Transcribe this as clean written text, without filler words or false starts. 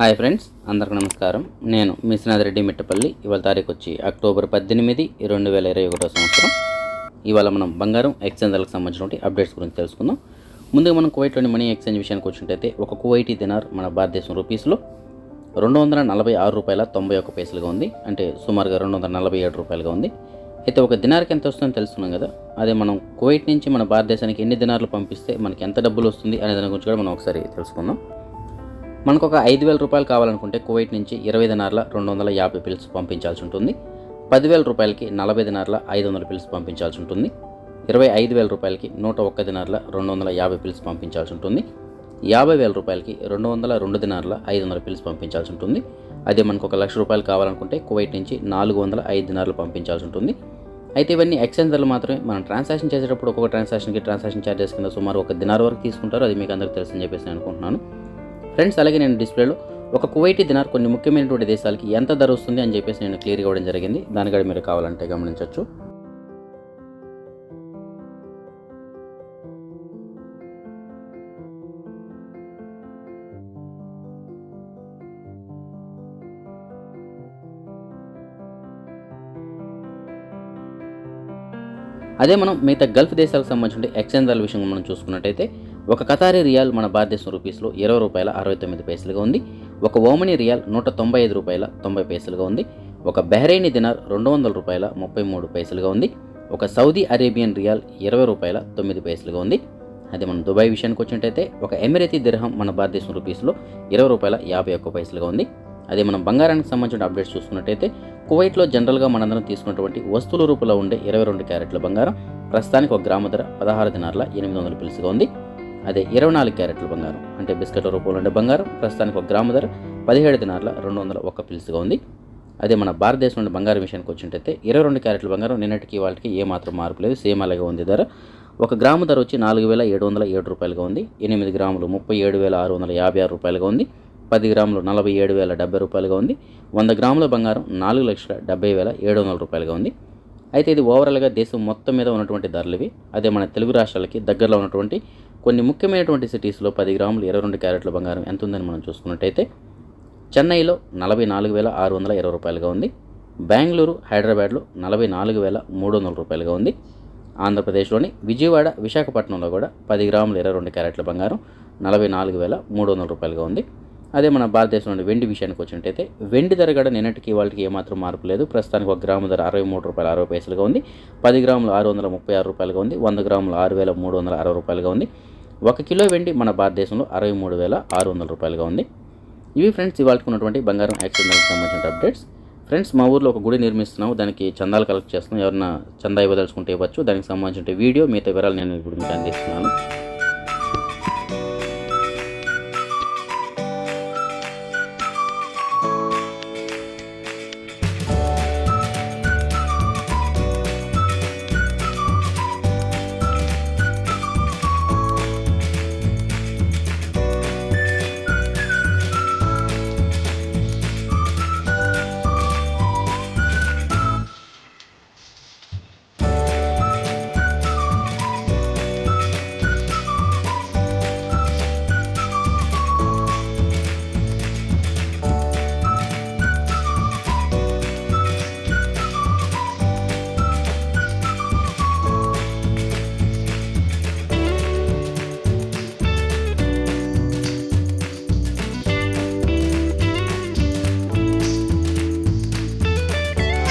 Hi friends, అందరికీ నమస్కారం. నేను మీ శ్రీనాథరెడ్డి మిట్టపల్లి. ఇవాళ తారీఖు వచ్చి అక్టోబర్ 18, 2021 సంవత్సరం. ఇవాళ మనం బంగారం ఎక్స్చేంజ్లకు సంబంధించినటువంటి అప్డేట్స్ గురించి తెలుసుకుందాం. ముందుగా మనం కువైట్లోని మనీ ఎక్స్చేంజ్ విషయానికి వచ్చినట్టయితే ఒక కువైటీ దినార్ మన భారతదేశం రూపీస్లో $246.91 ఉంది. అంటే సుమారుగా $247 ఉంది. అయితే ఒక దినార్కి ఎంత వస్తుందని తెలుసుకున్నాం కదా. అదే మనం కువైట్ నుంచి మన భారతదేశానికి ఎన్ని దినార్లు పంపిస్తే మనకి ఎంత డబ్బులు వస్తుంది అనే దాని గురించి కూడా మనం ఒకసారి తెలుసుకుందాం. మనకు ఒక $5,000 కావాలనుకుంటే కువైట్ నుంచి 20 దినార్ల 250 పిల్స్ పంపించాల్సి ఉంటుంది. 10,000 రూపాయలకి 40 దినార్ల 500 పిల్స్ పంపించాల్సి ఉంటుంది. 25,000 రూపాయలకి 101 దినార్ల 250 పిల్స్ పంపించాల్సి ఉంటుంది. 50,000 రూపాయలకి 202 దినార్ల 500 పిల్స్ పంపించాల్సి ఉంటుంది. అదే మనకు $1,00,000 కావాలనుకుంటే కువైట్ నుంచి 405 దినార్లు పంపించాల్సి ఉంటుంది. అయితే ఇవన్నీ ఎక్స్చేంజ్ ధరలు మాత్రమే. మనం ట్రాన్సాక్షన్ చేసేటప్పుడు ఒక్కొక్క ట్రాన్సాక్షన్కి ట్రాన్సాక్షన్ ఛార్జెస్ కింద సుమారు $1 దినార్ వరకు తీసుకుంటారు. అది మీకు అందరికీ తెలుసని చెప్పేసి నేను అనుకుంటున్నాను. ఫ్రెండ్స్, అలాగే నేను డిస్ప్లేలో ఒక కువైటీ దినార్ కొన్ని ముఖ్యమైనటువంటి దేశాలకి ఎంత ధర వస్తుంది అని చెప్పేసి నేను క్లియర్గా ఇవ్వడం జరిగింది. దాని కూడా మీరు కావాలంటే గమనించవచ్చు. అదే మనం మిగతా గల్ఫ్ దేశాలకు సంబంధించిన ఎక్స్చేంజ్ ధరల విషయం మనం చూసుకున్నట్టయితే ఒక ఖతారీ రియాల్ మన భారతదేశం రూపీస్లో $20.69 ఉంది. ఒక ఓమనీ రియాల్ $195.90 ఉంది. ఒక బహ్రెయినీ దినార్ $200.33 ఉంది. ఒక సౌదీ అరేబియన్ రియాల్ $20.09 ఉంది. అదే మనం దుబాయ్ విషయానికి వచ్చినట్టయితే ఒక ఎమిరేతీ దిర్హం మన భారతదేశం రూపీస్లో $20.51 ఉంది. అదే మనం బంగారానికి సంబంధించిన అప్డేట్స్ చూసుకున్నట్టయితే కువైట్లో జనరల్గా మనందరం తీసుకున్నటువంటి వస్తువుల రూపంలో ఉండే 22 క్యారెట్ల బంగారం ప్రస్తుతానికి ఒక గ్రాము ధర 16 దినార్ల 800 పిల్స్గా ఉంది. అదే 24 క్యారెట్ల బంగారం అంటే బిస్కెట్ల రూపంలో ఉండే బంగారం ప్రస్తుతానికి ఒక గ్రాము ధర 17 దినార్ల 201 పిల్స్గా ఉంది. అదే మన భారతదేశంలోని బంగారం విషయానికి వచ్చినట్టయితే 22 క్యారెట్ల బంగారం నిన్నటికి వాళ్ళకి ఏమాత్రం మార్పు లేదు, సేమ్ అలాగే ఉంది ధర. ఒక గ్రాము ధర వచ్చి $4,707 ఉంది. 8 గ్రాములు $37,656 ఉంది. 10 గ్రాములు $47,070 ఉంది. 100 గ్రాముల బంగారం $4,70,700 ఉంది. అయితే ఇది ఓవరాల్గా దేశం మొత్తం మీద ఉన్నటువంటి ధరలు ఇవి. అదే మన తెలుగు రాష్ట్రాలకి దగ్గరలో ఉన్నటువంటి కొన్ని ముఖ్యమైనటువంటి సిటీస్లో 10 గ్రాములు 22 క్యారెట్ల బంగారం ఎంత ఉందని మనం చూసుకున్నట్టయితే చెన్నైలో $44,620 ఉంది. బెంగళూరు, హైదరాబాద్లో $44,300 ఉంది. ఆంధ్రప్రదేశ్లోని విజయవాడ, విశాఖపట్నంలో కూడా 10 గ్రాములు 22 క్యారెట్ల బంగారం $44,300 ఉంది. అదే మన భారతదేశంలోని వెండి విషయానికి వచ్చినట్టయితే వెండి ధర కూడా నిన్నటికి వాళ్ళకి ఏమాత్రం మార్పు లేదు. ప్రస్తుతానికి ఒక గ్రాము ధర $63.60 ఉంది. 10 గ్రాములు $636 ఉంది. 100 గ్రాములు $6,360 ఉంది. 1 కిలో వెండి మన భారతదేశంలో $63,600 ఉంది. ఇవి ఫ్రెండ్స్ ఇవాళ ఉన్నటువంటి బంగారం ఎక్స్చేంజ్కి సంబంధించిన అప్డేట్స్. ఫ్రెండ్స్, మా ఊర్లో ఒక గుడి నిర్మిస్తున్నాము. దానికి చందాలు కలెక్ట్ చేస్తున్నాం. ఎవరైనా చందా ఇవ్వదలుచుకుంటే ఇవ్వచ్చు. దానికి సంబంధించిన వీడియో మిగతా వివరాలు నేను ఇప్పుడు మీకు అందిస్తున్నాను.